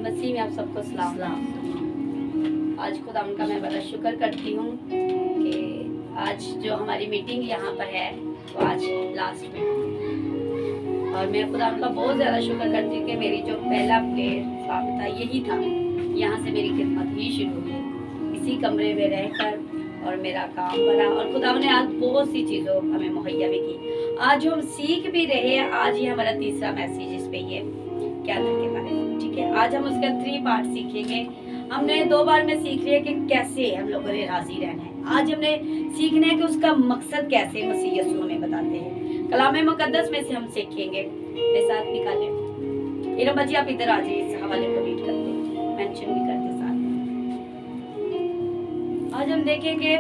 मसीह में आप सबको सलाम। आज खुदा उनका मैं बड़ा शुक्र करती हूँ कि आज जो हमारी मीटिंग यहाँ पर है वो आज लास्ट में, और मैं खुदा उनका बहुत ज़्यादा शुक्र करती हूँ कि मेरी जो पहला प्लेटफॉर्म था यही था, यहाँ से मेरी खिदमत ही शुरू हुई इसी कमरे में रहकर, और मेरा काम बढ़ा और खुदा ने आज बहुत सी चीज़ों हमें मुहैया भी की। आज हम सीख भी रहे हैं। आज ये हमारा तीसरा मैसेज इस पे ये कैदर के बारे में, ठीक है। आज हम उसका 3 पार्ट सीखेंगे। हमने 2 बार में सीख लिया कि कैसे हम लोगों ने राजी रहना है। आज हमने सीखना है कि उसका मकसद कैसे मसीह यीशु हमें बताते हैं। कलाम मुकद्दस में से हम सीखेंगे। मेरे साथ निकालें इरम जी, आप इधर आ जाइए, इस हवाले को रीड करते मेंशन भी करते साथ। आज हम देखेंगे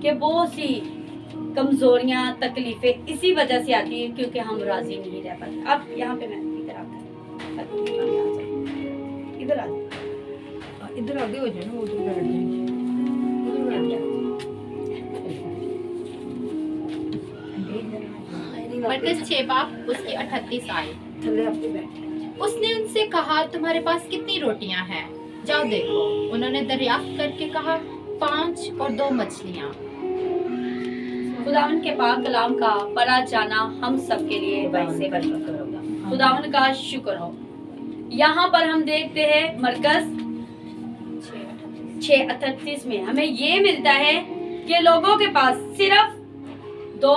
कि बहुत सी कमजोरियां तकलीफें इसी वजह से आती है क्योंकि हम राजी नहीं रह पाते। अब यहाँ पे मैं इधर इधर आ इधर आगे हो जाए ना, उधर बैठ जाएंगे। मरकज 6 बाब उसकी 38 आयत। थल्ले आपके बैठे। उसने उनसे कहा, तुम्हारे पास कितनी रोटियां हैं? जाओ देखो। उन्होंने दरियाफ्त करके कहा, 5 और 2 मछलियां। खुदावन के पाक कलाम का पढ़ा जाना हम सब के लिए वैसे बरकत होगा। खुदावन का शुक्र हो। यहाँ पर हम देखते हैं मरकज 6:38 में हमें ये मिलता है कि लोगों के पास सिर्फ 2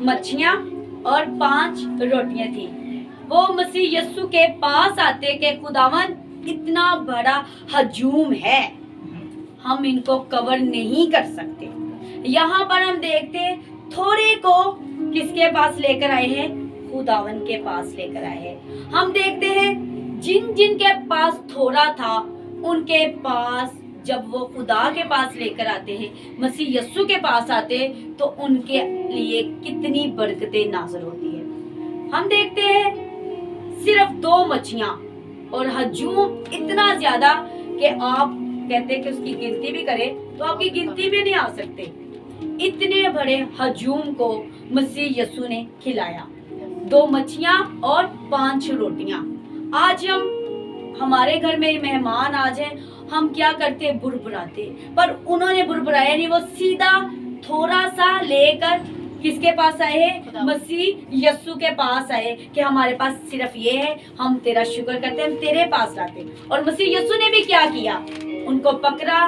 मच्छियाँ और 5 रोटियां थी। वो मसीह यीशु के पास आते कि खुदावन इतना बड़ा हजूम है, हम इनको कवर नहीं कर सकते। यहाँ पर हम देखते हैं थोड़े को किसके पास लेकर आए हैं? खुदावन के पास लेकर आए हैं। हम देखते हैं जिन जिन के पास थोड़ा था उनके पास जब वो खुदा के पास लेकर आते हैं, मसीह यीशु के पास आते हैं, तो उनके लिए कितनी बरकतें नाज़िल होती है। हम देखते हैं सिर्फ 2 मच्छियाँ और हजूम इतना ज्यादा कि आप कहते हैं कि उसकी गिनती भी करें तो आपकी गिनती में नहीं आ सकते। इतने बड़े हजूम को मसीह यीशु ने खिलाया। 2 मच्छियाँ और 5 रोटियाँ। आज हमारे घर में मेहमान आ जाए, हम क्या करते? बुरबुराते। पर उन्होंने बुरबुराया नहीं, वो सीधा थोड़ा सा लेकर किसके पास आए हैं? मसीह यीशु के पास आए कि हमारे पास सिर्फ ये है, हम तेरा शुक्र करते हैं, हम तेरे पास लाते हैं। और मसीह यीशु ने भी क्या किया? उनको पकड़ा,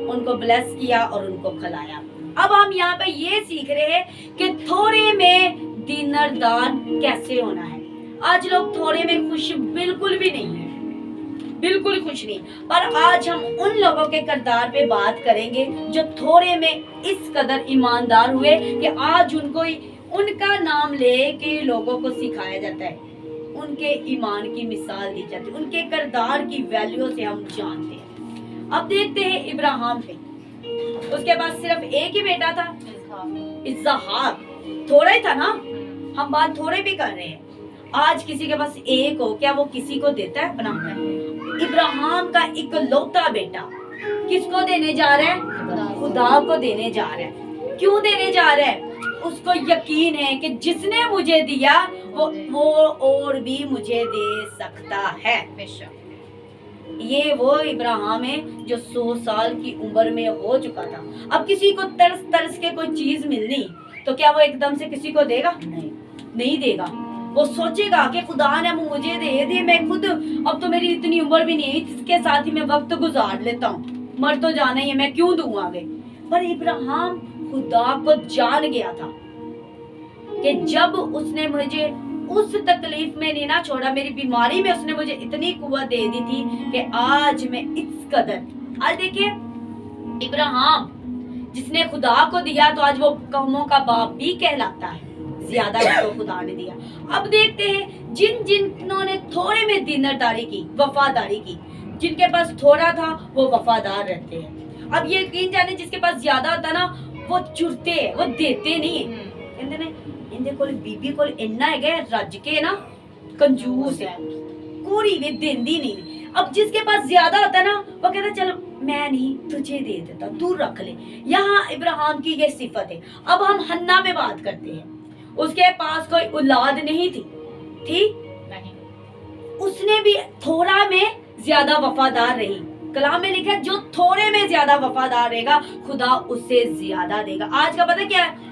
उनको ब्लेस किया और उनको खिलाया। अब हम यहाँ पे ये सीख रहे हैं कि थोड़े में दीनदार कैसे होना है। आज लोग थोड़े में खुश बिल्कुल भी नहीं है, बिल्कुल खुश नहीं। पर आज हम उन लोगों के किरदार पे बात करेंगे जो थोड़े में इस कदर ईमानदार हुए कि आज उनका नाम लेके लोगों को सिखाया जाता है, उनके ईमान की मिसाल दी जाती है, उनके किरदार की वैल्यू से हम जानते हैं। अब देखते हैं इब्राहिम पे। उसके पास सिर्फ एक ही बेटा था, इसहाक। थोड़ा ही था ना, हम बात थोड़े भी कर रहे हैं। आज किसी के पास एक हो, क्या वो किसी को देता है अपना? इब्राहिम का इकलौता बेटा किसको देने जा रहा है? खुदा को देने जा रहा है। क्यों देने जा रहा है? उसको यकीन है कि जिसने मुझे दिया वो और भी मुझे दे सकता है। ये वो इब्राहिम है जो 100 साल की उम्र में हो चुका था। अब किसी को तरस के कोई चीज मिलनी तो क्या वो एकदम से किसी को देगा? नहीं देगा। वो सोचेगा कि खुदा ने मुझे दे दे, मैं खुद अब तो मेरी इतनी उम्र भी नहीं है, इसके साथ ही मैं वक्त गुजार लेता हूँ, मर तो जाना ही है, मैं क्यों दूं आगे। पर इब्राहिम खुदा को जान गया था कि जब उसने मुझे उस तकलीफ में नहीं ना छोड़ा, मेरी बीमारी में उसने मुझे इतनी कुव्वत दे दी थी कि आज मैं इस कदर। आज देखिए इब्राहिम जिसने खुदा को दिया तो आज वो कौमों का बाप भी कहलाता है, ज्यादा तो खुदा ने दिया। अब देखते हैं जिन्होंने थोड़े में दीनदारी की, वफादारी की, जिनके पास थोड़ा था वो वफादार रहते हैं। अब ये यकीन जाने जिसके पास ज्यादा होता ना वो चुरते, वो देते नहीं है। कहते ने इनके कोल बीबी कोल इन्ना है रज के ना कंजूस है, कोरी भी देंदी नहीं। अब जिसके पास ज्यादा होता ना वो कहता चल मैं नहीं तुझे दे देता, तू रख ले। यहाँ इब्राहिम की ये सिफत है। अब हम हन्ना पे बात करते हैं। उसके पास कोई औलाद नहीं थी नहीं, उसने भी थोड़ा में ज्यादा वफादार रही। कलाम में लिखा है जो थोड़े में ज्यादा वफादार रहेगा खुदा उससे ज्यादा देगा। आज का पता क्या है,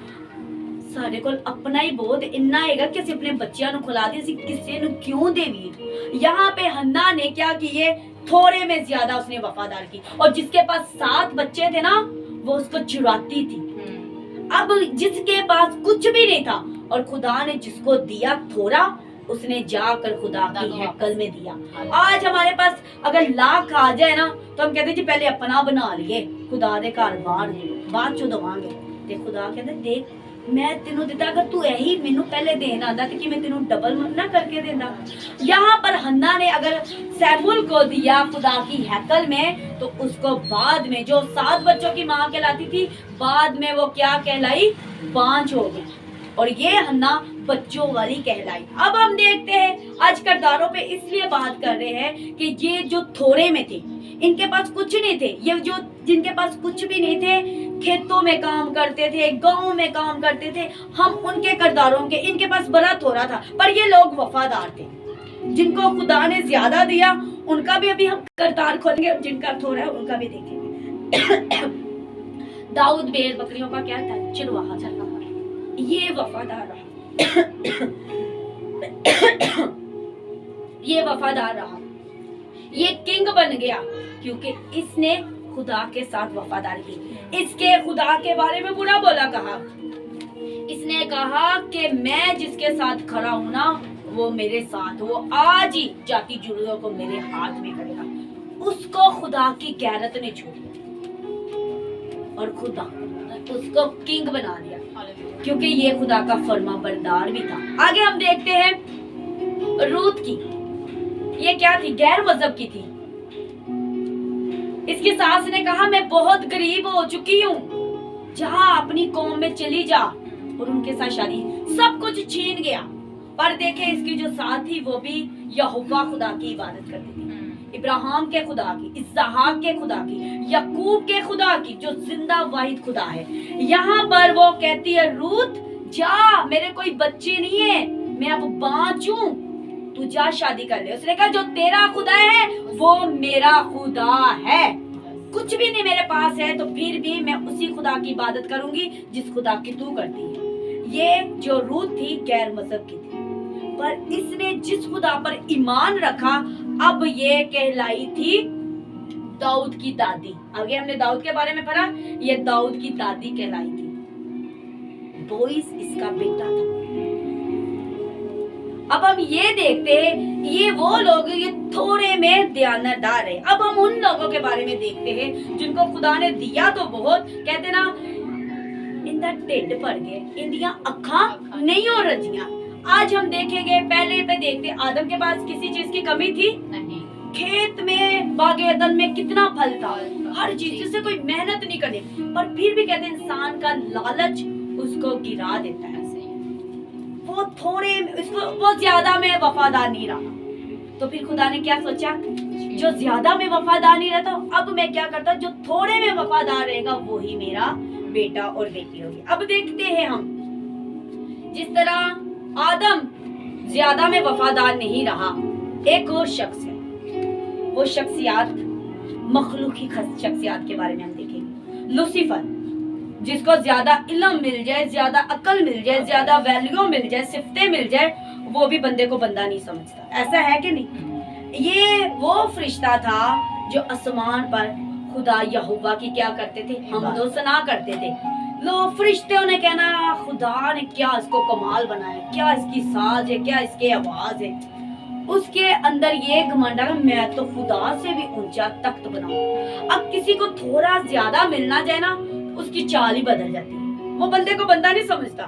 ਸਾਡੇ ਕੋਲ अपना ही बहुत इन्ना हैगा कि ਅਸੀਂ ਆਪਣੇ ਬੱਚਿਆਂ ਨੂੰ ਖਿਲਾ ਦੇ, ਅਸੀਂ ਕਿਸੇ ਨੂੰ क्यों देवी। यहाँ पे हन्ना ने क्या किए, थोड़े में ज्यादा उसने वफादार की, और जिसके पास 7 बच्चे थे ना वो उसको चुराती थी। अब जिसके पास कुछ भी नहीं था और खुदा ने जिसको दिया थोड़ा, उसने जाकर खुदा की हैकल में दिया। आज हमारे पास अगर लाख आ जाए ना तो हम कहते जी पहले अपना बना लिए, खुदा दे घर बाहर बाद चो दवांगे। ते खुदा कहते देख मैं तेनू दिता, अगर तू यही मेनू पहले देना आंदा तो कि मैं तेनू डबल ना करके देंदा। यहाँ पर हन्ना ने अगर सैमुल को दिया खुदा की हैकल में, तो उसको बाद में जो 7 बच्चों की माँ कहलाती थी, बाद में वो क्या कहलाई, 5 हो गई, और ये हन्ना बच्चों वाली कहलाई। अब हम देखते हैं आज किरदारों पे इसलिए बात कर रहे हैं कि ये जो थोड़े में थे, इनके पास कुछ नहीं थे, ये जो जिनके पास कुछ भी नहीं थे, खेतों में काम करते थे, गांव में काम करते थे, हम उनके किरदारों के, इनके पास बड़ा थोड़ा था, पर ये लोग वफादार थे। जिनको खुदा ने ज्यादा दिया उनका भी अभी हम किरदार खोलेंगे, जिनका थोड़ा है उनका भी देखेंगे। दाऊद भेड़ बकरियों का क्या था, चरवाहा था, ये वफादार रहा। ये वफादार रहा, ये किंग बन गया क्योंकि इसने खुदा के साथ वफादार की। इसके खुदा के बारे में बुरा बोला कहा, इसने कहा कि मैं जिसके साथ खड़ा हूं ना वो मेरे साथ, वो आज ही जाति जुड़ों को मेरे हाथ में करेगा। उसको खुदा की गैरत ने छोड़ी और खुदा उसको किंग बना दिया क्योंकि ये खुदा का फर्मा बरदार भी था। आगे हम देखते हैं रूत की, ये क्या थी, गैर मजहब की थी। इसकी सास ने कहा मैं बहुत गरीब हो चुकी हूँ, जा अपनी कौम में चली जा, और उनके साथ शादी, सब कुछ छीन गया। पर देखे इसकी जो साथ थी वो भी यहोवा खुदा की इबादत करती थी, इब्राहिम के खुदा की, इसहाक के खुदा की, याकूब के खुदा की, जो जिंदा वाहिद खुदा है। यहाँ पर वो कहती है रूत जा, मेरे कोई बच्चे नहीं है, मैं अब बाँचूं, तू जा शादी कर ले। उसने कहा जो तेरा खुदा है वो मेरा खुदा है, कुछ भी नहीं मेरे पास है तो फिर भी मैं उसी खुदा की इबादत करूंगी जिस खुदा की तू करती है। ये जो रूत थी गैर मजहब की थी, पर इसने जिस खुदा पर ईमान रखा, अब ये कहलाई थी दाऊद की दादी। आगे हमने दाऊद के बारे में पढ़ा, ये दाऊद की दादी कहलाई थी। बोइस इसका बेटा था। अब हम ये देखते हैं ये वो लोग ये थोड़े में दयानतदार है। अब हम उन लोगों के बारे में देखते हैं जिनको खुदा ने दिया तो बहुत, कहते ना इंदा ढिड भर गए, इंदियां अखा नहीं हो रजियां। आज हम देखेंगे, पहले पे देखते आदम के पास किसी चीज की कमी थी नहीं, खेत में बागे अदन में कितना फल था, हर चीज, जिससे कोई मेहनत नहीं करे, पर फिर भी कहते इंसान का लालच उसको गिरा देता है। वो थोड़े इसको वो ज्यादा में वफादार नहीं रहा, तो फिर खुदा ने क्या सोचा, जो ज्यादा में वफादार नहीं रहता अब मैं क्या करता, जो थोड़े में वफादार रहेगा वो ही मेरा बेटा और बेटी होगी। अब देखते हैं हम, जिस तरह आदम ज्यादा में वफादार नहीं रहा, एक और शख्स है, वो शख्सियत मखलूकी शख्सियत के बारे में हम देखेंगे। लूसीफर, जिसको ज्यादा इल्म मिल जाए, ज्यादा अकल मिल जाए, ज्यादा वैल्यू मिल जाए, सिफ्तें मिल जाए, वो भी बंदे को बंदा नहीं समझता। ऐसा है कि नहीं? ये वो फरिश्ता था जो आसमान पर खुदा यहोवा की क्या करते थे, हमदो सना करते थे। लोग फरिश्तों ने कहना खुदा ने क्या इसको कमाल बनाया, क्या इसकी साज है, क्या इसकी आवाज है। उसके अंदर ये घमंड है मैं तो खुदा से भी ऊंचा तख्त बनाऊं। अब किसी को थोड़ा ज्यादा मिलना जाए ना, उसकी चाल ही बदल जाती है, वो बंदे को बंदा नहीं समझता।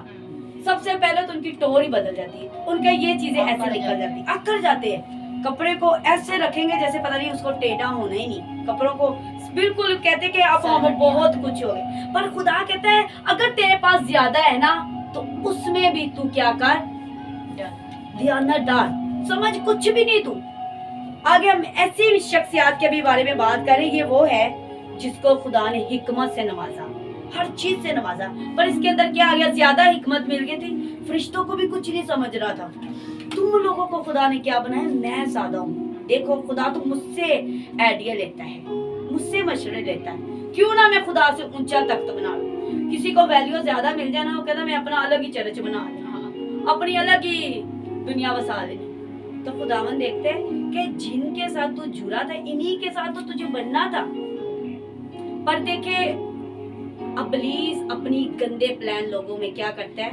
सबसे पहले तो उनकी टोर ही बदल जाती है, उनका ये चीजें ऐसे निकल जाती, अकड़ जाते हैं। कपड़े को ऐसे रखेंगे जैसे पता नहीं उसको टेढ़ा होना ही नहीं, कपड़ों को बिल्कुल कहते कि अब हम बहुत कुछ हो गए। पर खुदा कहता है अगर तेरे पास ज्यादा है ना तो उसमें भी तू क्या कर, ध्यान डाल, समझ कुछ भी नहीं तू। आगे हम ऐसी शख्सियत के भी बारे में बात करें, ये वो है जिसको खुदा ने हिकमत से नवाजा, हर चीज से नवाजा, पर इसके अंदर क्या आ गया, ज्यादा हिकमत मिल गई थी, फरिश्तों को भी कुछ नहीं समझ रहा था। तुम लोगों को खुदा ने क्या बनाया, मैं ज्यादा हूँ, देखो खुदा तो मुझसे आइडिया लेता है, मुझसे मशवरे लेता है, क्यों ना मैं खुदा से ऊंचा तख्त बना लूं। किसी को वैल्यू ज्यादा मिल जाए ना, वो कहता मैं अपना अलग ही चर्च बना लेना, अपनी अलग ही दुनिया बसा लेनी। तो खुदावन देखते हैं कि जिनके साथ तू जुड़ा था इन्हीं के साथ तो तुझे बनना था। पर देखे इब्लीस अपनी गंदे प्लान लोगों में क्या करता है,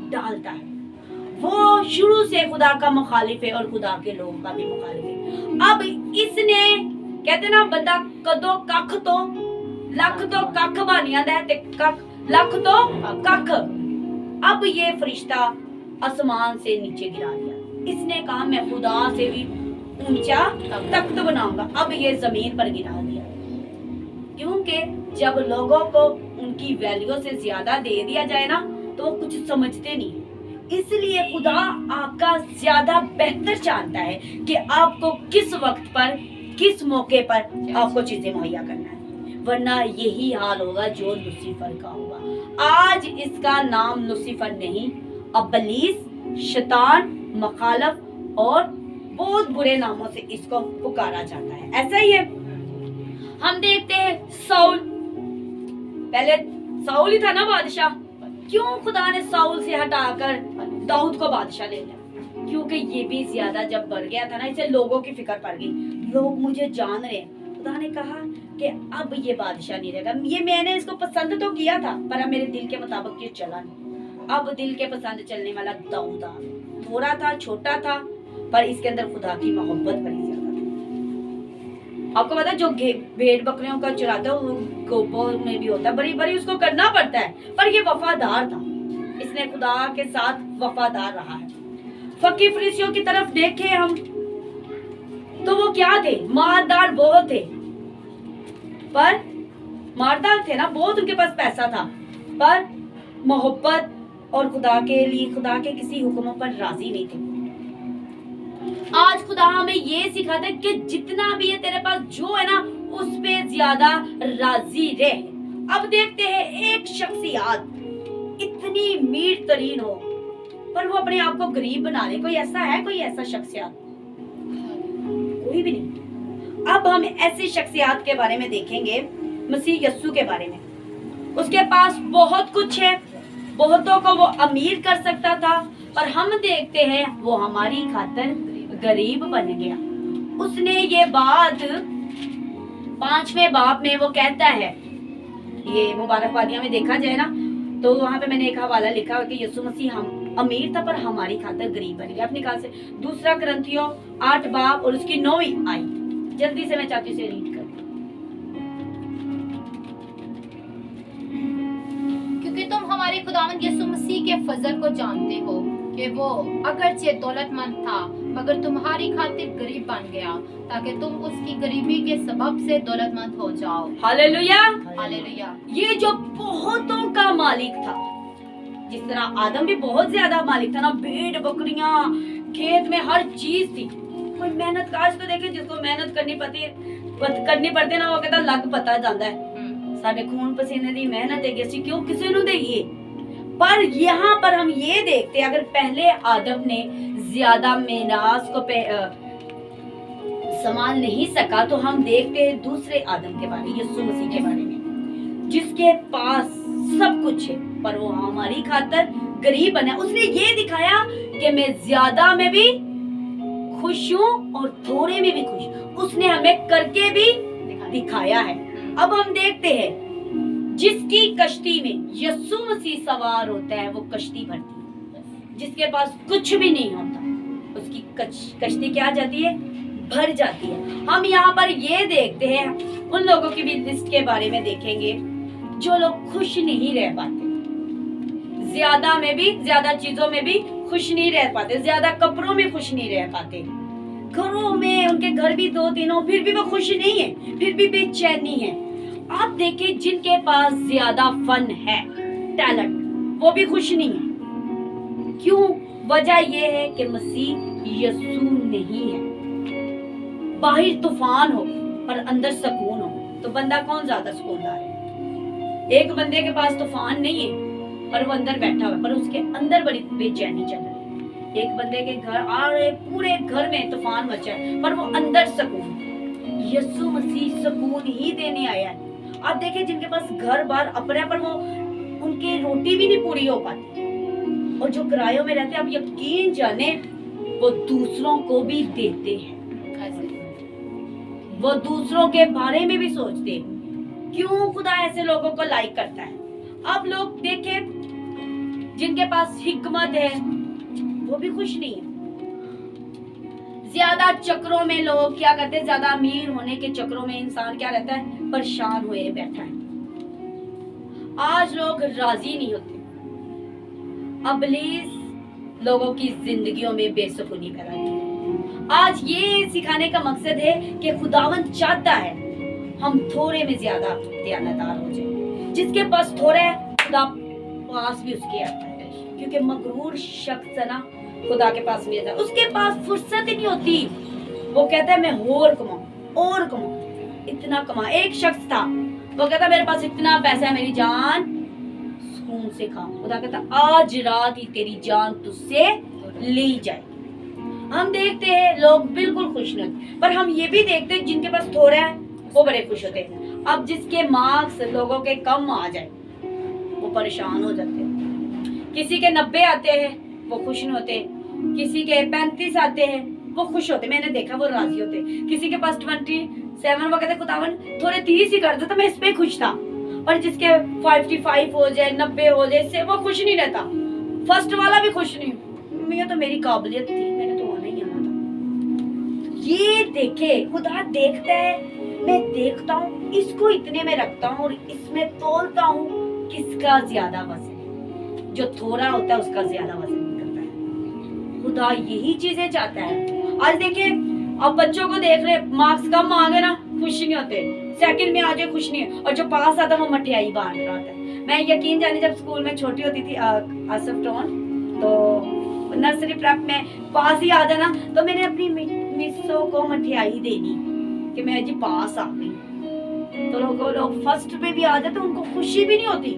डालता है। वो शुरू से खुदा का मुखालिफ है और खुदा के लोगों का भी मुखालिफ है। अब इसने कहते ना बंदा कदो कख तो लख तो कख बन जाता है, कख लख तो कख। अब ये फरिश्ता आसमान से नीचे गिरा दिया। इसने कहा मैं खुदा से भी ऊंचा तख्त बनाऊंगा। अब ये जमीन पर गिरा दिया, क्योंकि जब लोगों को उनकी वैल्यू से ज्यादा दे दिया जाए ना तो वो कुछ समझते नहीं। इसलिए खुदा आपका ज्यादा बेहतर जानता है कि आपको किस वक्त पर किस मौके पर आपको चीजें मुहैया करना है, वरना यही हाल होगा जो लूसीफर का होगा। आज इसका नाम लूसीफर नहीं, इब्लीस, शैतान, मुखालिफ और बहुत बुरे नामों से इसको पुकारा जाता है। ऐसा ही है, हम देखते हैं साउल, पहले साउल ही था ना बादशाह, क्यों खुदा ने साउल से हटाकर दाऊद को बादशाह ले लिया? क्योंकि ये भी ज्यादा जब बढ़ गया था ना, इसे लोगों की फिक्र पड़ गई, लोग मुझे जान रहे हैं। खुदा ने कहा कि अब ये बादशाह नहीं रहेगा, ये मैंने इसको पसंद तो किया था पर अब मेरे दिल के मुताबिक ये चला नहीं। अब दिल के पसंद चलने वाला दाऊद आ गया। थोड़ा था, छोटा था, पर इसके अंदर खुदा की मोहब्बत बड़ी ज्यादा थी। आपको पता है जो भेड़ बकरियों का चराता है वो गोपों में भी होता है, बड़ी बड़ी उसको करना पड़ता है, पर ये वफादार था, इसने खुदा के साथ वफादार रहा है। फकीर फरीसियों की तरफ देखें हम तो वो क्या थे, मारदार बहुत थे, पर मारदार थे ना बहुत, उनके पास पैसा था, पर मोहब्बत और खुदा के लिए खुदा के किसी हुक्मों पर राजी नहीं थे। आज खुदा हमें ये सिखाता है कि जितना भी है तेरे पास जो है ना उस पे ज्यादा राजी रह। अब देखते हैं एक शख्सियत इतनी मीर तरीन हो पर वो अपने आप को गरीब बना ले, कोई ऐसा है, कोई ऐसा शख्सियत? कोई भी नहीं। अब हम ऐसी शख्सियत के बारे में देखेंगे, मसीह यस्सु के बारे में। उसके पास बहुत कुछ है, बहुतों को वो अमीर कर सकता था, पर हम देखते हैं वो हमारी खातिर गरीब बन गया। उसने ये बात 5वें बाब में वो कहता है, ये मुबारकबादियां में देखा जाए ना तो वहां पे मैंने एक हवाला लिखा है कि यीशु मसीह हम अमीर था पर हमारी खातिर गरीब बन गया। अपनी कहा से 2 कुरिन्थियों 8 बाब और उसकी 9वीं आयत, जल्दी से मैं चाहती हूँ इसे रीड कर। क्योंकि तुम हमारे खुदावंद यीशु मसीह के फजल को जानते हो कि वो अगरचे दौलतमंद था मगर तुम्हारी खातिर गरीब बन गया ताकि तुम उसकी गरीबी के सबब से दौलतमंद हो जाओ। Hallelujah, hallelujah. ये जो बहुतों का मालिक था, जिस तरह आदम भी बहुत ज्यादा मालिक था ना, भेड़ बकरियां, खेत में हर चीज थी। कोई मेहनत आज तो देखे जिसको मेहनत करनी पड़ती ना वो कहता लग पता जाता है साडे खून पसीने दी मेहनत है कि क्यों किसी नु देइए। पर यहाँ पर हम ये देखते हैं अगर पहले आदम ने ज्यादा मेरास को संभाल नहीं सका तो हम देखते हैं दूसरे आदम के बारे में, यीशु मसीह के बारे में, जिसके पास सब कुछ है पर वो हमारी खातिर गरीब बना। उसने ये दिखाया कि मैं ज्यादा में भी खुश हूँ और थोड़े में भी खुश हूँ। उसने हमें करके भी दिखाया है। अब हम देखते हैं जिसकी कश्ती में यीशु मसीह सवार होता है वो कश्ती भरती है, जिसके पास कुछ भी नहीं होता उसकी कश्ती क्या जाती है, भर जाती है। हम यहाँ पर ये देखते हैं, उन लोगों की भी लिस्ट के बारे में देखेंगे जो लोग खुश नहीं रह पाते, ज्यादा में भी, ज्यादा चीजों में भी खुश नहीं रह पाते, ज्यादा कपड़ों में खुश नहीं रह पाते, घरों में उनके घर भी 2-3 हो फिर भी वो खुश नहीं है, फिर भी बेचैनी है। आप देखिए जिनके पास ज्यादा फन है, टैलेंट, वो भी खुश नहीं है। क्यों? वजह यह है कि मसीह यीशु नहीं है। बाहर तूफान हो पर अंदर सुकून हो तो बंदा कौन ज्यादा सुकूनदार है? एक बंदे के पास तूफान नहीं है पर वो अंदर बैठा हुआ है पर उसके अंदर बड़ी बेचैनी चल रही है। एक बंदे के घर आ रहे, पूरे घर में तूफान मचा है, पर वो अंदर सुकून। यीशु मसीह सुकून ही देने आया है। आप देखिए जिनके पास घर बार अपने, पर वो उनकी रोटी भी नहीं पूरी हो पाती, और जो किरायों में रहते हैं, आप यकीन जाने वो दूसरों को भी देते हैं, वो दूसरों के बारे में भी सोचते हैं। क्यों खुदा ऐसे लोगों को लाइक करता है? आप लोग देखें जिनके पास हिकमत है वो भी खुश नहीं है। ज्यादा चक्रों में लोग क्या करते हैं, ज्यादा अमीर होने के चक्रों में इंसान क्या रहता है, परेशान हुए बैठा है। आज लोग राजी नहीं होते। इब्लीस लोगों की जिंदगियों में बेसुकूनी फैलाती है। आज ये सिखाने का मकसद है कि खुदावंद चाहता है हम थोड़े में ज्यादा दयानतदार हो जाए। जिसके पास थोड़ा है खुदा पास भी उसके आता है, क्योंकि मगरूर शख्स है ना खुदा के पास नहीं आता, उसके पास फुर्सत ही नहीं होती। वो कहता है मैं और कमाऊं, इतना कमा। एक शख्स था, वो कहता मेरे पास इतना पैसा है, मेरी जान सुकून से खा। खुदा कहता आज रात ही तेरी जान तुझसे ली जाएगी। हम देखते हैं लोग बिल्कुल खुश नहीं, पर हम ये भी देखते हैं जिनके पास थोड़ा है वो बड़े खुश होते हैं। अब जिसके मार्क्स लोगों के कम आ जाए वो परेशान हो जाते हैं। किसी के 90 आते हैं वो खुश नहीं होते, किसी के 35 आते हैं वो खुश होते, मैंने देखा वो राजी होते। किसी के पास 27 वो कहते खुदावन थोड़े 30 ही कर दो तो मैं इस पे खुश था। पर जिसके 55 हो जाए, 90 हो जाए, इससे वो खुश नहीं रहता। फर्स्ट वाला भी खुश नहीं, ये तो मेरी काबिलियत थी, मैंने तो आना ही आना था। ये देखे खुदा देखता है, मैं देखता हूँ इसको इतने में रखता हूँ और इसमें तोलता हूँ किसका ज्यादा वजन है। जो थोड़ा होता है उसका ज्यादा वजन निकलता है। खुदा यही चीजें चाहता है। आज देखिए अब बच्चों को देख रहे, मार्क्स कम आ गए ना खुश नहीं होते, सेकंड में आ जाए खुश नहीं है, और जो पास आता वो मठियाई बांट रहा था। मैं यकीन जाने जब स्कूल में छोटी होती थी आसफ टोन, तो नर्सरी प्रेप में पास ही आ जाना तो मैंने अपनी मिसों को मठियाई देनी कि मैं जी पास आ गई। तो लोग फर्स्ट पे भी आ जाते, उनको खुशी भी नहीं होती,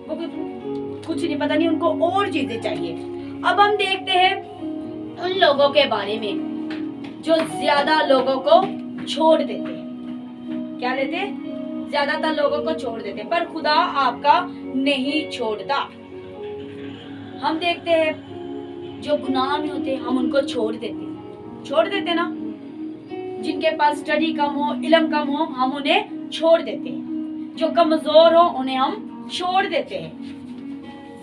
वो कुछ नहीं पता नहीं, उनको और चीजें चाहिए। अब हम देखते हैं उन लोगों के बारे में जो ज्यादा लोगों को छोड़ देते हैं। क्या लेते हैं? ज्यादातर लोगों को छोड़ देते हैं, पर खुदा आपका नहीं छोड़ता। हम देखते हैं जो गुनाह में होते हैं हम उनको छोड़ देते ना। जिनके पास स्टडी कम हो, इल्म कम हो, हम उन्हें छोड़ देते हैं। जो कमजोर हो उन्हें हम छोड़ देते हैं।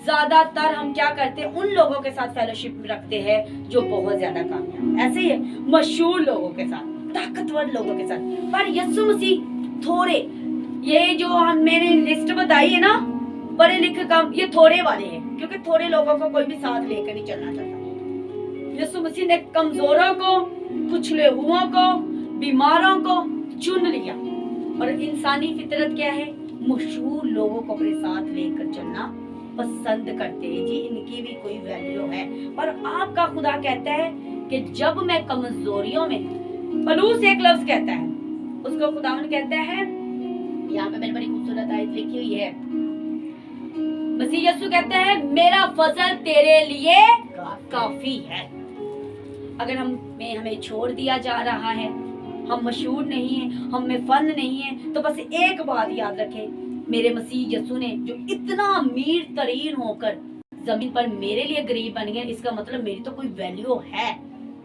ज्यादातर हम क्या करते हैं, उन लोगों के साथ फेलोशिप रखते हैं जो बहुत ज्यादा कामयाब, ऐसे ही है मशहूर लोगों के साथ, ताकतवर लोगों के साथ। पर यीशु मसीह थोड़े, ये जो मैंने लिस्ट बताई है ना, पढ़े लिखे कम, ये थोड़े वाले हैं, क्योंकि थोड़े लोगों को कोई भी साथ लेकर नहीं चलना चाहता। यीशु मसीह ने कमजोरों को, कुचले हुओं को, बीमारों को चुन लिया। और इंसानी फितरत क्या है, मशहूर लोगों को अपने साथ लेकर चलना पसंद करते हैं। जी इनकी भी कोई वैल्यू है। पर आपका खुदा कहता है कि जब मैं कमजोरियों में, पलूस एक लफ्ज कहता है, उसको खुदावन कहता है, यहाँ पे मैंने बड़ी खूबसूरत आयत लिखी हुई है, मसीह यीशु कहता है मेरा फजल तेरे लिए काफी है। अगर हमें छोड़ दिया जा रहा है, हम मशहूर नहीं है, हम में फन नहीं है, तो बस एक बात याद रखें, मेरे मसीह यीशु ने जो इतना अमीर तरीन होकर जमीन पर मेरे लिए गरीब बन गए, इसका मतलब मेरी तो कोई वैल्यू है,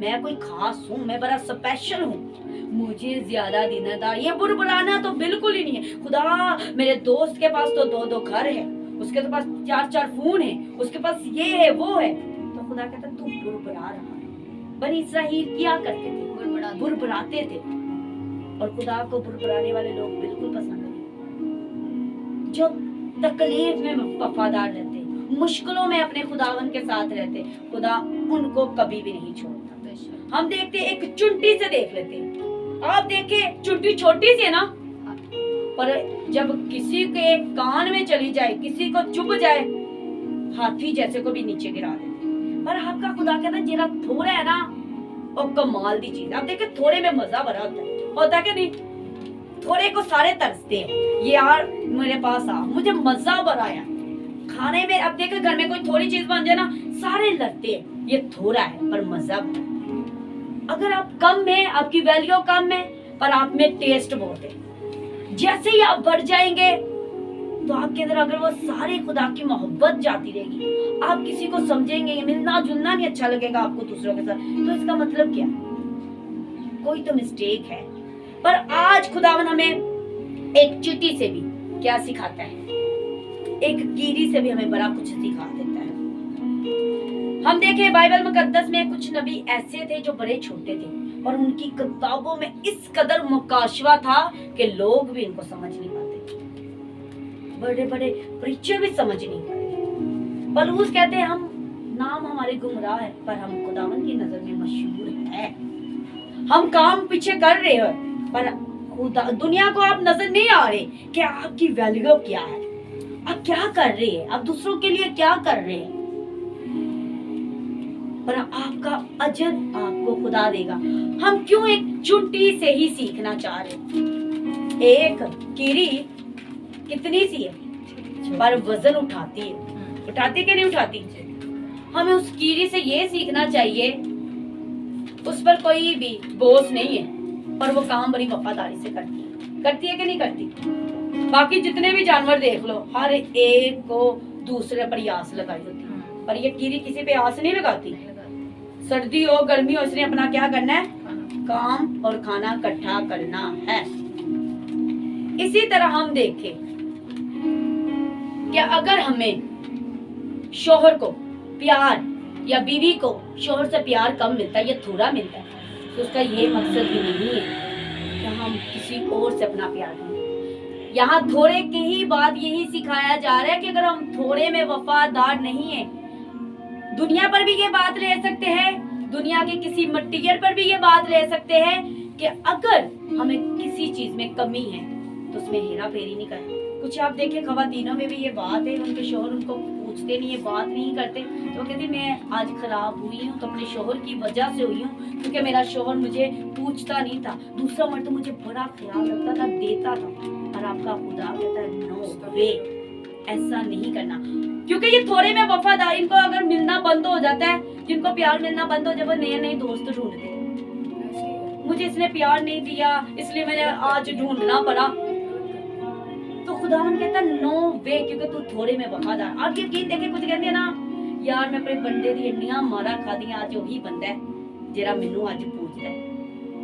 मैं कोई खास हूँ, मैं बड़ा स्पेशल हूँ, मुझे ज्यादा दीनदार, ये बुरबुराना तो बिल्कुल ही नहीं है। खुदा मेरे दोस्त के पास तो 2-2 घर है, उसके तो पास 4-4 फोन है, उसके पास ये है वो है, तो खुदा कहता तू बुरबुरा रहा है। बनी इस्राएल क्या करते थे, बुरबुराते थे, और खुदा को बुरबुराने वाले लोग बिल्कुल पसंद नहीं। जो तकलीफ में वफादार रहते, मुश्किलों में अपने खुदावन के साथ रहते, खुदा उनको कभी भी नहीं छोड़ता। हम देखते एक चुंटी से देख लेते, आप देखे चुंटी छोटी सी है ना, पर जब किसी के कान में चली जाए, किसी को चुभ जाए, हाथी जैसे को भी नीचे गिरा देते। पर आपका खुदा कहता है जरा थोड़ा है ना, और कमाल दी चीज। आप देखे थोड़े में मजा भरा होता है कि नहीं? थोड़े को सारे तरसते हैं, ये यार मेरे पास आ, मुझे मजा भरा आया खाने में। अब देखे घर में कोई थोड़ी चीज बन जाए ना, सारे लड़ते हैं, ये थोड़ा है पर मजहब है। अगर आप कम है, आपकी वैल्यू कम है, पर आप में टेस्ट बहुत है। जैसे ही आप बढ़ जाएंगे तो आपके अंदर अगर वो सारे खुदा की मोहब्बत जाती रहेगी, आप किसी को समझेंगे, मिलना जुलना नहीं अच्छा लगेगा आपको दूसरों के साथ, तो इसका मतलब क्या? कोई तो मिस्टेक है। पर आज खुदावन हमें एक चींटी से भी क्या सिखाता है, एक कीड़ी से भी हमें बड़ा कुछ सिखा देता है। हम देखें बाइबल मुकद्दस में कुछ नबी ऐसे थे जो बड़े छोटे थे और उनकी किताबों में इस कदर मुकाशवा था कि लोग भी इनको समझ नहीं पाते, बड़े बड़े प्रीचर भी समझ नहीं पाते। पलूस कहते हैं हम नाम हमारे गुमराह है पर हम खुदावन की नजर में मशहूर है। हम काम पीछे कर रहे हो पर खुदा दुनिया को आप नजर नहीं आ रहे कि आपकी वैल्यू क्या है, आप क्या कर रहे हैं, आप दूसरों के लिए क्या कर रहे हैं, पर आपका अजर आपको खुदा देगा। हम क्यों एक चुंटी से ही सीखना चाह रहे? एक कीड़ी कितनी सी है पर वजन उठाती है, उठाती कि नहीं उठाती? हमें उस कीड़ी से ये सीखना चाहिए, उस पर कोई भी बोझ नहीं है पर वो काम बड़ी वफादारी से करती है कि नहीं करती? बाकी जितने भी जानवर देख लो, हर एक को दूसरे पर आस लगाई होती है, पर ये कीड़ी किसी पे आस नहीं लगाती। सर्दी हो गर्मी हो, इसने अपना क्या करना है? काम और खाना इकट्ठा करना है। इसी तरह हम देखें कि अगर हमें शोहर को प्यार या बीवी को शोहर से प्यार कम मिलता है या थोड़ा मिलता है, तो उसका ये मकसद भी नहीं है कि हम किसी और से अपना प्यार करें। यहाँ थोड़े की ही बात यही सिखाया जा रहा है कि अगर हम थोड़े में वफादार नहीं है, दुनिया पर भी ये बात ले सकते हैं, दुनिया के किसी मटीरियल पर भी ये बात ले सकते हैं कि अगर हमें किसी चीज में कमी है तो उसमें हेरा फेरी नहीं करना। कुछ आप देखें खवातीनों में भी ये बात है, उनके शोहर उनको पूछते नहीं है, बात नहीं करते, तो कहते मैं आज खराब हुई हूँ तो अपने शोहर की वजह से हुई हूँ, क्योंकि मेरा शोहर मुझे पूछता नहीं था, दूसरा मर्द तो मुझे बड़ा ख्याल रखता था, देता था। और आपका खुदा कहता है नो वे, ऐसा नहीं करना, क्योंकि ये थोड़े में वफादार, इनको अगर मिलना बंद हो जाता है, जिनको प्यार मिलना बंद हो जाए, वो नए नए दोस्त ढूंढते हैं। मुझे इसने प्यार नहीं दिया इसलिए मैंने आज ढूंढना पड़ा, तो खुदावन कहता नो वे, क्योंकि तू थोड़े में वफादार। आप यकीन देखे कुछ कहते हैं ना, यार मैं अपने बंदे दी इन्नियां मारा खादियां, आज वही बंदा है जेरा मैनू आज पूछता है।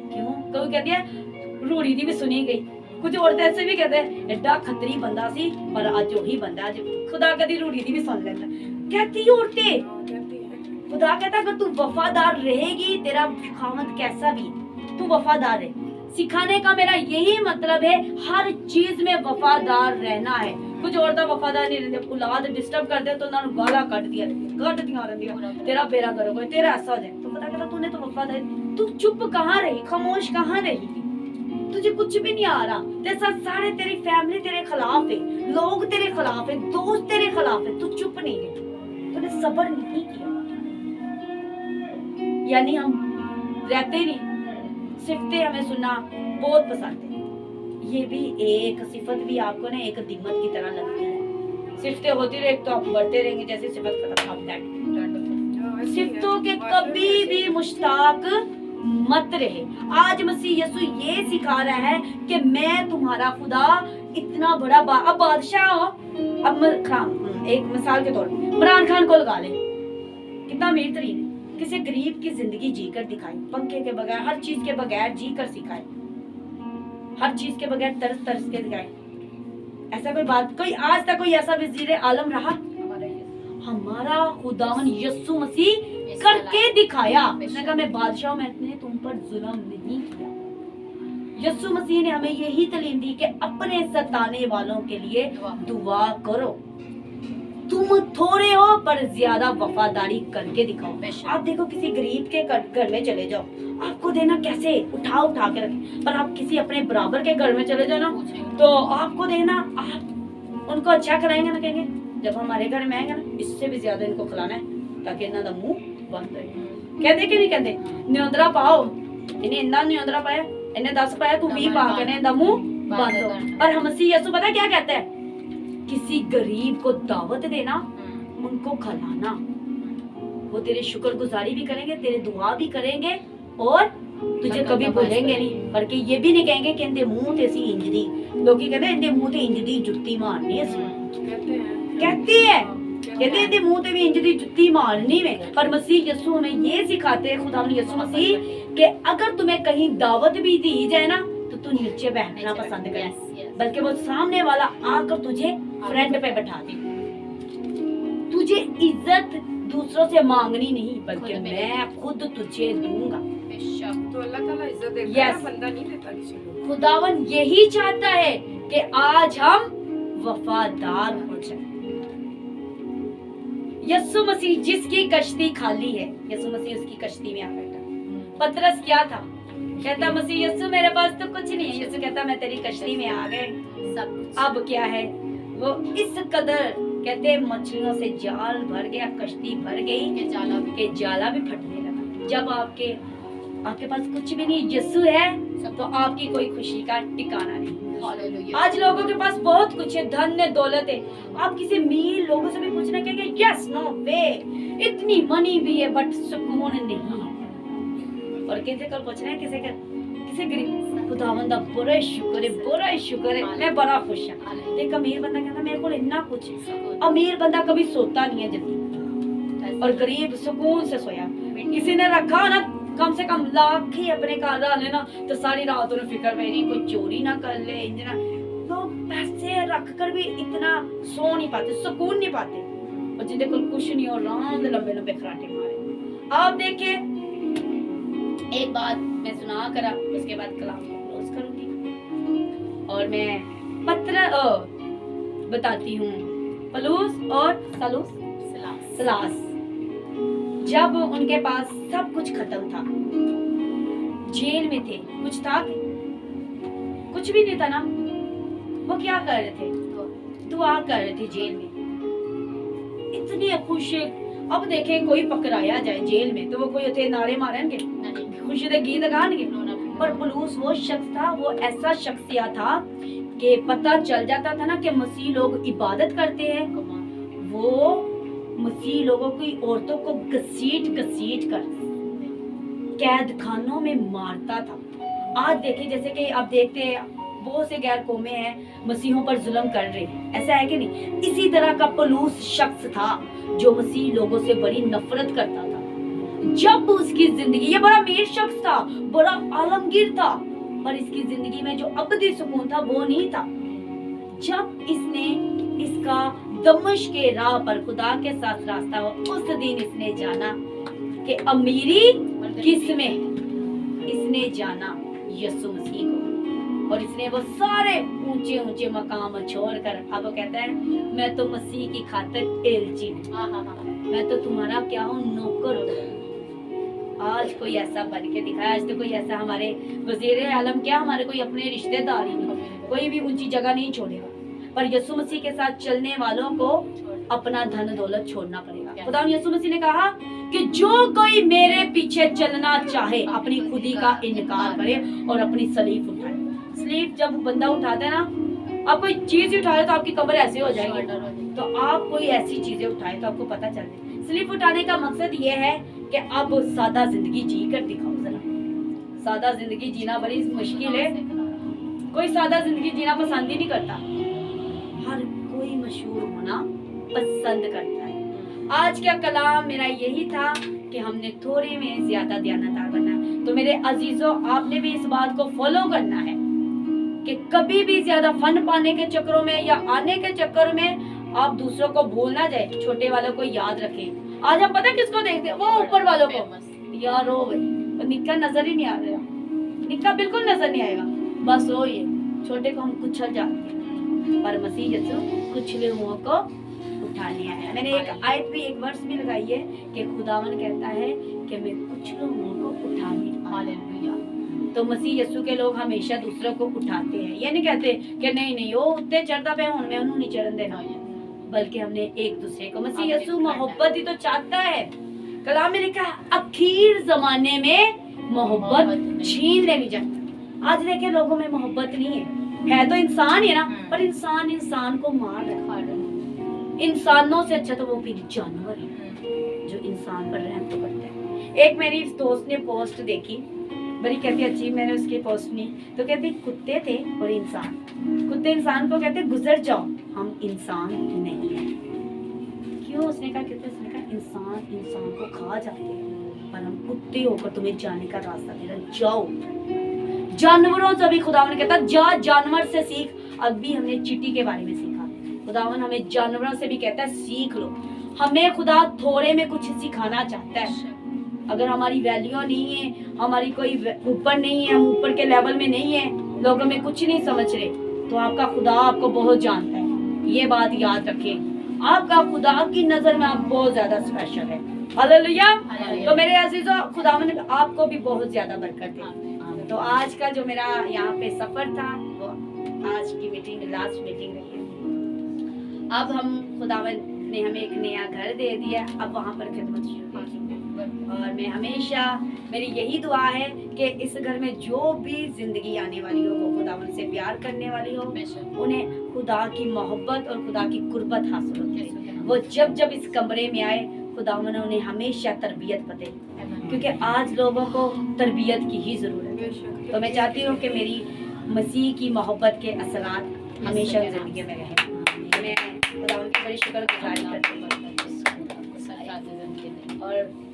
क्यों? कोई कहती है रूढ़ी दी भी सुनी गई, कुछ औरतें ऐसे भी कहते हैं एडा खतरी बंदा सी पर आज वही बंदा, आज खुदा कदी रूढ़ी दी भी सुन लेता। कहती औरतें, खुदा कहता अगर तू वफादार रहेगी, तेरा खामद कैसा भी तू वफादार रहे। सिखाने का मेरा यही मतलब है, हर चीज में वफादार रहना है। कुछ औरतें वफादार नहीं रहते, औलाद डिस्टर्ब कर दे तो ना गाला काट दिया तेरा बेरा करोगे, तेरा ऐसा हो जाए, तो पता कहता तूने तो वफादार, तू चुप कहाँ रही, खामोश कहाँ रही, तुझे कुछ भी नहीं आ रहा, तेरे साथ सारे तेरी फैमिली तेरे खिलाफ है, लोग तेरे खिलाफ है, दोस्त तेरे खिलाफ है, तू चुप नहीं है, तूने सब्र नहीं किया। यानी हम रहते नहीं, सिफतें हमें सुनना बहुत पसंद है। ये भी एक सिफत भी आपको ना एक दिम्मत की तरह लगती है। सिफतें होती रहे तो आप बढ़ते रहेंगे, जैसे सिफत खत्म आप दैट। सिफतों के कभी भी मुश्ताक मत रहे। आज मसीह यीशु ये सिखा रहा है कि मैं तुम्हारा खुदा इतना बड़ा अब बादशाह हो। अब एक मिसाल के तौर पर इमरान खान को लगा ले, कितना अमीर तरीन है, किसी गरीब की जिंदगी जीकर दिखाई, पंखे के बगैर, हर चीज के बगैर जी कर सिखाए, हर चीज के बगैर तरस तरस के दिखाए। ऐसा कोई बात, कोई आज तक कोई ऐसा वजीर आलम रहा? हमारा खुदावन यीशु मसीह करके दिखाया। उसने कहा मैं बादशाह, मैंने तुम पर जुल्म नहीं किया। यीशु मसीह ने हमें यही तालीम दी कि अपने सताने वालों के लिए दुआ करो। तुम थोड़े हो पर ज्यादा वफादारी करके दिखाओ। आप देखो किसी गरीब के घर में चले जाओ, आपको देना कैसे उठा उठा के रखे, पर आप किसी अपने बराबर के घर में चले जाओ ना, तो आपको देना, आप उनको अच्छा खिलाएंगे ना, कहेंगे जब हमारे घर में आएंगे ना इससे भी ज्यादा इनको खिलाना है ताकि इन्हों का मुंह बंद रहे। कहते कि नहीं कहते, न्योंदरा पाओ, इन्हें इन्ना न्योंदरा पाया, इन्हें 10 पाया, तू 20 पा के इन्हें मुंह बंद हो। और हम मसीह यीशु पता क्या कहते हैं, किसी गरीब को दावत देना, उनको खिलाना, वो तेरे शुक्रगुजारी भी करेंगे, तेरे दुआ भी करेंगे और तुझे कभी भूलेंगे नहीं, बल्कि ये भी नहीं कहेंगे कि इनके मुंह ते सी इंज दी, लोग कहते हैं इनके मुंह ते इंज दी जुत्ती मारनी है, कहती है कहते इनके मुंह ते भी इंज दी जुत्ती मारनी है। पर मसीह यीशु हमें ये सिखाते हैं, खुदा यीशु मसीह, कि अगर तुम्हें कहीं दावत भी दी जाए ना तो तू नीचे बैठना पसंद करे, बल्कि वो सामने वाला आकर तुझे फ्रंट पे बैठा दे। तुझे इज्जत दूसरों से मांगनी नहीं, बल्कि मैं खुद तुझे दूंगा। तो अल्लाह ताला इज्जत देता है, Yes. बंदा नहीं देता किसी को। खुदावन यही चाहता है कि आज हम वफादार हो जाएं। यीशु मसीह जिसकी कश्ती खाली है, यीशु मसीह उसकी कश्ती में आ बैठा। पतरस क्या था, कहता मसीह यीशु मेरे पास तो कुछ नहीं है, यीशु कहता मैं तेरी कश्ती में आ गए सब। अब क्या है, वो इस कदर कहते मछलियों से जाल भर गया, कश्ती भर गई के जाला भी फटने लगा। जब आपके पास कुछ भी नहीं, यीशु है, तो आपकी कोई खुशी का ठिकाना नहीं। आज लोगों के पास बहुत कुछ है, धन है, दौलत है। आप किसी अमीर लोगों से भी पूछना क्या यस नो वे, इतनी मनी भी है बट सुकून नहीं है। और किसी को पूछना है किसी गरीब, खुदावंद दा बड़ा शुक्र है, मैं बड़ा खुश हूं। एक अमीर बंदा कहता मेरे को इतना कुछ है। अमीर बंदा कभी सोता नहीं है जल्दी, और गरीब सुकून से सोया। किसी ने रखा ना कम से कम लाख ही अपने घर डाले ना, तो सारी रात उन्हें फिक्र मेरी कोई चोरी ना कर ले। इतना लोग पैसे रख कर भी इतना सो नहीं पाते, सुकून नहीं पाते, और जिनके कुछ नहीं और आराम से लंबे लंबे खराटे मारे। आप देखिए, एक बात मैं सुना करा, उसके बाद कलाम को क्लोज करूंगी, और मैं पत्र बताती हूँ। पलूस और सलास जब उनके पास सब कुछ खत्म था, जेल में थे, कुछ था कुछ भी नहीं था ना, वो क्या कर रहे थे, दुआ कर रहे थे जेल में, इतने खुश। अब देखें कोई पकड़ाया जाए जेल में तो वो कोई उठे नारे मारेंगे, खुशी दे गीत गाएंगे। पर पलूस वो शख्स था, वो ऐसा शख्सियत था कि पता चल जाता था ना कि मसीह लोग इबादत करते हैं, वो मसीह लोगों की औरतों को घसीट कर कैद खानों में मारता था। आज देखिए, जैसे कि आप देखते हैं बहुत से गैर कौमें हैं मसीहों पर जुल्म कर रहे हैं, ऐसा है कि नहीं? इसी तरह का पलूस शख्स था जो मसीह लोगों से बड़ी नफरत करता था। जब उसकी जिंदगी, ये बड़ा अमीर शख्स था, बड़ा आलमगीर था, पर इसकी जिंदगी में जो अबदी सुकून था वो नहीं था। जब इसने इसका दमिश्क के राह पर खुदा के साथ रास्ता हो, उस दिन इसने जाना कि अमीरी किस में, इसने जाना यीशु मसीह को, और इसने वो सारे ऊंचे ऊंचे मकाम छोड़कर अब वो कहता है मैं तो मसीह की खातिर एलची हूं, मैं तो तुम्हारा क्या हूँ, नौकर हूँ। आज कोई ऐसा बन के दिखाया, आज तो कोई ऐसा हमारे वजीर आलम क्या, हमारे कोई अपने रिश्तेदार ही नहीं, कोई भी ऊंची जगह नहीं छोड़ेगा। पर यीशु मसीह के साथ चलने वालों को अपना धन दौलत छोड़ना पड़ेगा। खुदा यीशु मसीह ने कहा कि जो कोई मेरे पीछे चलना चाहे अपनी खुदी का इनकार करे और अपनी सलीब उठाए। सलीब जब बंदा उठाता है ना, आप कोई चीज उठाए तो आपकी कमर ऐसे हो जाएगी, तो आप कोई ऐसी चीजें उठाए तो आपको पता चल जाए। सलीब उठाने का मकसद ये है कि अब सादा जिंदगी जी कर दिखाओ जरा। सादा जिंदगी जीना बड़ी मुश्किल है, कोई सादा जिंदगी जीना पसंद ही नहीं करता, हर कोई मशहूर होना पसंद करता है। आज का कलाम मेरा यही था कि हमने थोड़े में ज्यादा दयानतदार बनना है। तो मेरे अजीजों, आपने भी इस बात को फॉलो करना है कि कभी भी ज्यादा फन पाने के चक्करों में या आने के चक्कर में आप दूसरों को भूल ना जाए, छोटे वालों को याद रखें। आज हम पता किसको देखते हैं, वो ऊपर वालों को, यार ओ भाई तो निक्का नजर ही नहीं आ रहा, निक्का बिल्कुल नजर नहीं आएगा, बस वो ये छोटे को हम कुचल जाते हैं, पर मसीह यीशु कुचले हुओं को उठाने आया। मैंने एक आयत भी, एक वर्ष भी लगाई है कि खुदावन कहता है कि मैं कुचले हुओं को उठाने। हालेलुया। तो मसीह यीशु के लोग हमेशा दूसरों को उठाते हैं, ये नहीं कहते कि नहीं वो उत्ते चढ़ता पे हूं मैं उन्होंने नहीं चढ़न देना, बल्कि हमने एक दूसरे को, मसीह यीशु मोहब्बत ही तो चाहता है। कलाम में लिखा है आखिर जमाने में मोहब्बत छीन लेनी चाहिए। आज देखे लोगों में मोहब्बत नहीं है तो इंसान ही है ना, पर इंसान को मार रहा है। इंसानों से अच्छा तो वो फिर जानवर है जो जो इंसान पर रहम तो करता है। एक मेरी दोस्त ने पोस्ट देखी, बड़ी कहती अच्छी, मैंने उसकी पोस्ट नहीं, तो कहती कुत्ते थे और इंसान, कुत्ते इंसान को कहते गुजर जाओ, हम इंसान नहीं है। क्यों? उसने कहा इंसान इंसान को खा जाते हैं, पर हम कुत्ते होकर तुम्हें जाने का रास्ता दे रहे, जाओ। जानवरों से भी खुदावन कहता जा, जानवर से सीख। अभी हमने चींटी के बारे में सीखा, खुदावन हमें जानवरों से भी कहता है सीख लो। हमें खुदा थोड़े में कुछ सिखाना चाहता है। अगर हमारी वैल्यू नहीं है, हमारी कोई ऊपर नहीं है, हम ऊपर के लेवल में नहीं है, लोगों में कुछ नहीं समझ रहे, तो आपका खुदा आपको बहुत जानता है। ये बात याद रखें, आपका खुदा की नजर में आप बहुत ज्यादा स्पेशल है। हालेलुया। तो मेरे अजीजों, खुदावन आपको भी बहुत ज्यादा बरकत है। तो आज का जो मेरा यहाँ पे सफर था, वो आज की मीटिंग लास्ट मीटिंग रही है। अब हम खुदावन ने हमें एक नया घर दे दिया, अब वहाँ पर खिदमत शुरू करेंगे। और मैं हमेशा, मेरी यही दुआ है कि इस घर में जो भी जिंदगी आने वाली हो, वो खुदावन से प्यार करने वाली हो, उन्हें खुदा की मोहब्बत और खुदा की कुर्बत हासिल होती है। वो जब जब इस कमरे में आए, खुदावन ने उन्हें हमेशा तरबियत बदे, क्योंकि आज लोगों को तरबियत की ही जरूरत है। तो मैं चाहती हूँ कि मेरी मसीह की मोहब्बत के असरात हमेशा जिंदगी में रहें। मैं खुदावन की बड़ी शुक्रगुजारी करती हूँ। और